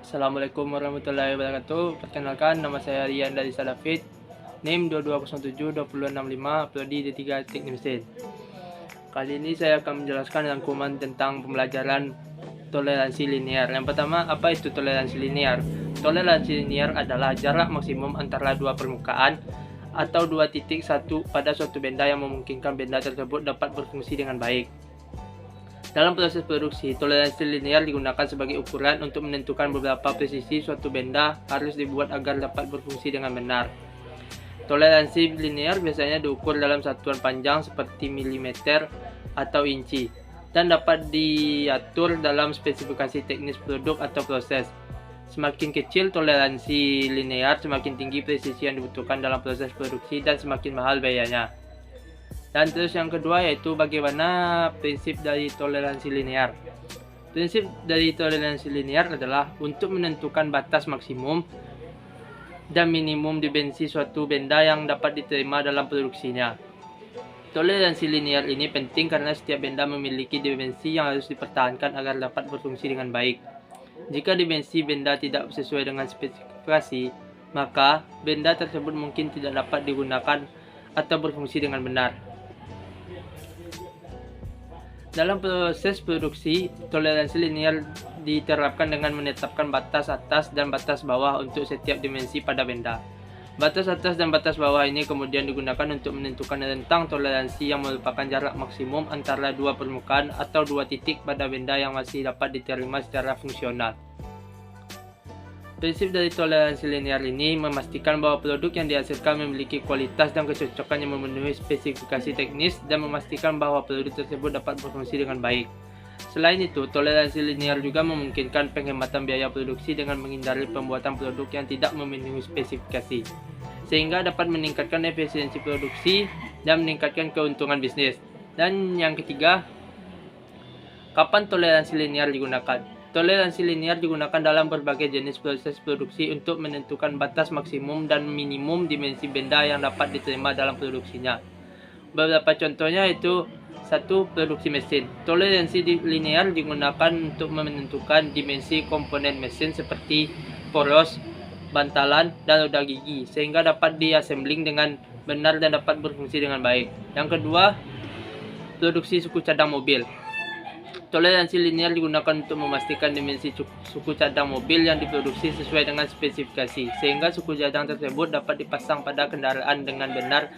Assalamualaikum warahmatullahi wabarakatuh. Perkenalkan, nama saya Rian dari Salafit. NIM 2207-2065, prodi D3 Teknik Mesin. Kali ini saya akan menjelaskan rangkuman tentang pembelajaran toleransi linear. Yang pertama, apa itu toleransi linear? Toleransi linear adalah jarak maksimum antara dua permukaan atau dua titik satu pada suatu benda yang memungkinkan benda tersebut dapat berfungsi dengan baik. Dalam proses produksi, toleransi linear digunakan sebagai ukuran untuk menentukan beberapa presisi suatu benda harus dibuat agar dapat berfungsi dengan benar. Toleransi linear biasanya diukur dalam satuan panjang seperti milimeter atau inci dan dapat diatur dalam spesifikasi teknis produk atau proses. Semakin kecil toleransi linear, semakin tinggi presisi yang dibutuhkan dalam proses produksi dan semakin mahal biayanya. Dan terus yang kedua yaitu bagaimana prinsip dari toleransi linear. Prinsip dari toleransi linear adalah untuk menentukan batas maksimum dan minimum dimensi suatu benda yang dapat diterima dalam produksinya. Toleransi linear ini penting karena setiap benda memiliki dimensi yang harus dipertahankan agar dapat berfungsi dengan baik. Jika dimensi benda tidak sesuai dengan spesifikasi, maka benda tersebut mungkin tidak dapat digunakan atau berfungsi dengan benar. Dalam proses produksi, toleransi linear diterapkan dengan menetapkan batas atas dan batas bawah untuk setiap dimensi pada benda. Batas atas dan batas bawah ini kemudian digunakan untuk menentukan rentang toleransi yang merupakan jarak maksimum antara dua permukaan atau dua titik pada benda yang masih dapat diterima secara fungsional. Prinsip dari toleransi linear ini memastikan bahwa produk yang dihasilkan memiliki kualitas dan kecocokan yang memenuhi spesifikasi teknis dan memastikan bahwa produk tersebut dapat berfungsi dengan baik. Selain itu, toleransi linear juga memungkinkan penghematan biaya produksi dengan menghindari pembuatan produk yang tidak memenuhi spesifikasi, sehingga dapat meningkatkan efisiensi produksi dan meningkatkan keuntungan bisnis. Dan yang ketiga, kapan toleransi linear digunakan? Toleransi linear digunakan dalam berbagai jenis proses produksi untuk menentukan batas maksimum dan minimum dimensi benda yang dapat diterima dalam produksinya. Beberapa contohnya yaitu 1. Produksi mesin. Toleransi linear digunakan untuk menentukan dimensi komponen mesin seperti poros, bantalan, dan roda gigi sehingga dapat diassembling dengan benar dan dapat berfungsi dengan baik. Yang kedua, produksi suku cadang mobil. Toleransi linear digunakan untuk memastikan dimensi suku cadang mobil yang diproduksi sesuai dengan spesifikasi, sehingga suku cadang tersebut dapat dipasang pada kendaraan dengan benar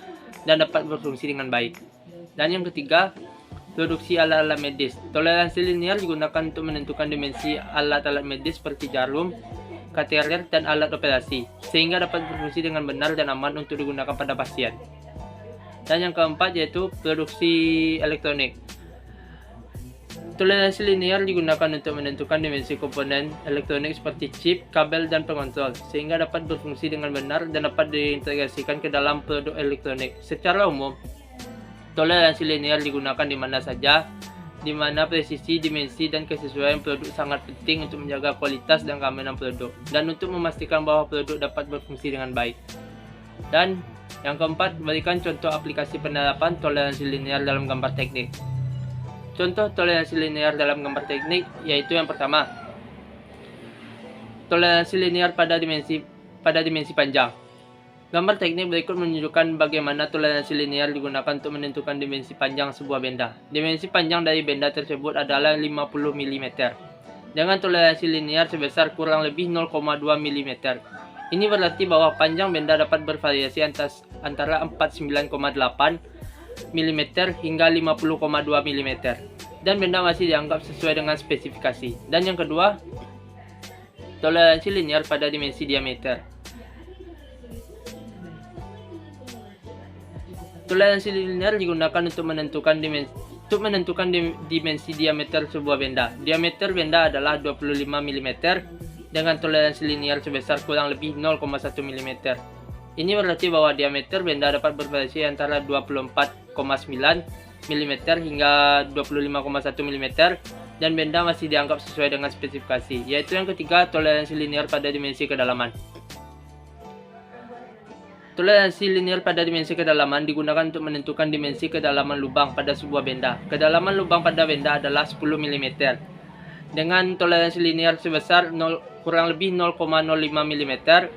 dan dapat berfungsi dengan baik. Dan yang ketiga, produksi alat-alat medis. Toleransi linear digunakan untuk menentukan dimensi alat-alat medis seperti jarum, kateter, dan alat operasi, sehingga dapat berfungsi dengan benar dan aman untuk digunakan pada pasien. Dan yang keempat yaitu produksi elektronik. Toleransi linear digunakan untuk menentukan dimensi komponen elektronik seperti chip, kabel, dan pengontrol, sehingga dapat berfungsi dengan benar dan dapat diintegrasikan ke dalam produk elektronik. Secara umum, toleransi linear digunakan di mana saja, di mana presisi, dimensi, dan kesesuaian produk sangat penting untuk menjaga kualitas dan keamanan produk, dan untuk memastikan bahwa produk dapat berfungsi dengan baik. Dan yang keempat, berikan contoh aplikasi penerapan toleransi linear dalam gambar teknik. Contoh toleransi linear dalam gambar teknik yaitu yang pertama, toleransi linear pada dimensi panjang. Gambar teknik berikut menunjukkan bagaimana toleransi linear digunakan untuk menentukan dimensi panjang sebuah benda. Dimensi panjang dari benda tersebut adalah 50 mm, dengan toleransi linear sebesar kurang lebih 0,2 mm. Ini berarti bahwa panjang benda dapat bervariasi antara 49,8 mm hingga 50,2 mm, dan benda masih dianggap sesuai dengan spesifikasi. Dan yang kedua, toleransi linear pada dimensi diameter. Toleransi linear digunakan untuk menentukan dimensi diameter sebuah benda. Diameter benda adalah 25 mm dengan toleransi linear sebesar kurang lebih 0,1 mm. Ini berarti bahwa diameter benda dapat bervariasi antara 24,9 mm hingga 25,1 mm, dan benda masih dianggap sesuai dengan spesifikasi. Yaitu yang ketiga, toleransi linear pada dimensi kedalaman. Toleransi linear pada dimensi kedalaman digunakan untuk menentukan dimensi kedalaman lubang pada sebuah benda. Kedalaman lubang pada benda adalah 10 mm. dengan toleransi linear sebesar kurang lebih 0,05 mm.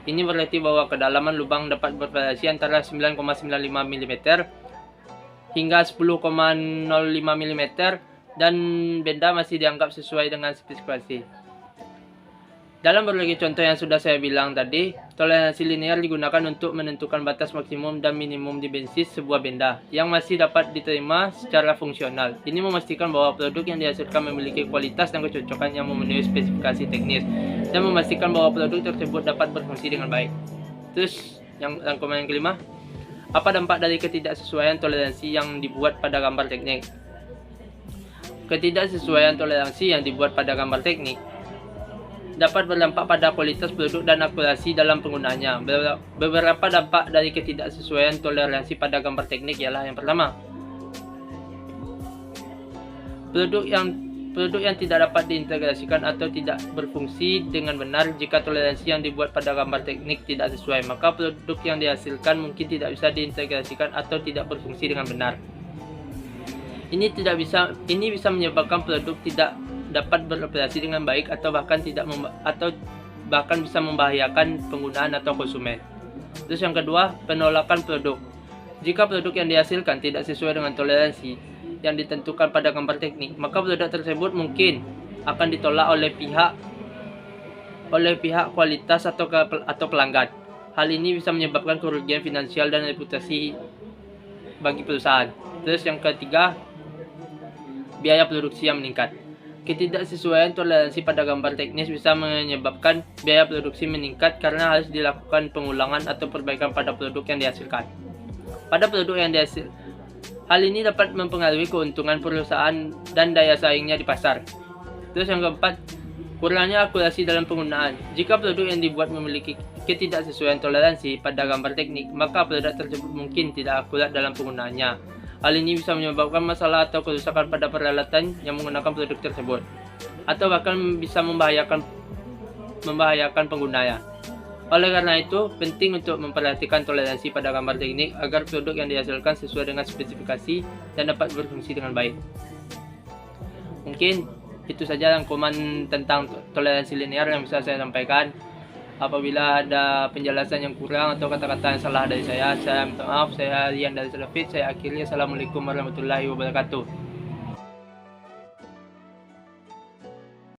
Ini berarti bahwa kedalaman lubang dapat bervariasi antara 9,95 mm hingga 10,05 mm dan benda masih dianggap sesuai dengan spesifikasi. Dalam berbagai contoh yang sudah saya bilang tadi, toleransi linear digunakan untuk menentukan batas maksimum dan minimum dimensi sebuah benda yang masih dapat diterima secara fungsional. Ini memastikan bahwa produk yang dihasilkan memiliki kualitas dan kecocokan yang memenuhi spesifikasi teknis dan memastikan bahwa produk tersebut dapat berfungsi dengan baik. Terus, rangkuman yang kelima, apa dampak dari ketidaksesuaian toleransi yang dibuat pada gambar teknik? Ketidaksesuaian toleransi yang dibuat pada gambar teknik dapat berdampak pada kualitas produk dan akurasi dalam penggunaannya. Beberapa dampak dari ketidaksesuaian toleransi pada gambar teknik ialah yang pertama, produk yang tidak dapat diintegrasikan atau tidak berfungsi dengan benar. Jika toleransi yang dibuat pada gambar teknik tidak sesuai, maka produk yang dihasilkan mungkin tidak bisa diintegrasikan atau tidak berfungsi dengan benar. Ini bisa menyebabkan produk tidak dapat beroperasi dengan baik atau bahkan bisa membahayakan penggunaan atau konsumen. Terus yang kedua, penolakan produk. Jika produk yang dihasilkan tidak sesuai dengan toleransi yang ditentukan pada gambar teknik, maka produk tersebut mungkin akan ditolak oleh pihak kualitas atau pelanggan. Hal ini bisa menyebabkan kerugian finansial dan reputasi bagi perusahaan. Terus yang ketiga, biaya produksi yang meningkat. Ketidaksesuaian toleransi pada gambar teknis bisa menyebabkan biaya produksi meningkat karena harus dilakukan pengulangan atau perbaikan pada produk yang dihasilkan. Hal ini dapat mempengaruhi keuntungan perusahaan dan daya saingnya di pasar. Terus yang keempat, kurangnya akurasi dalam penggunaan. Jika produk yang dibuat memiliki ketidaksesuaian toleransi pada gambar teknik, maka produk tersebut mungkin tidak akurat dalam penggunaannya. Hal ini bisa menyebabkan masalah atau kerusakan pada peralatan yang menggunakan produk tersebut, atau bahkan bisa membahayakan penggunanya. Oleh karena itu, penting untuk memperhatikan toleransi pada gambar teknik agar produk yang dihasilkan sesuai dengan spesifikasi dan dapat berfungsi dengan baik. Mungkin itu saja rangkuman tentang toleransi linear yang bisa saya sampaikan. Apabila ada penjelasan yang kurang atau kata-kata yang salah dari saya minta maaf. Saya Rian dari Salafit. Saya akhiri. Assalamualaikum warahmatullahi wabarakatuh.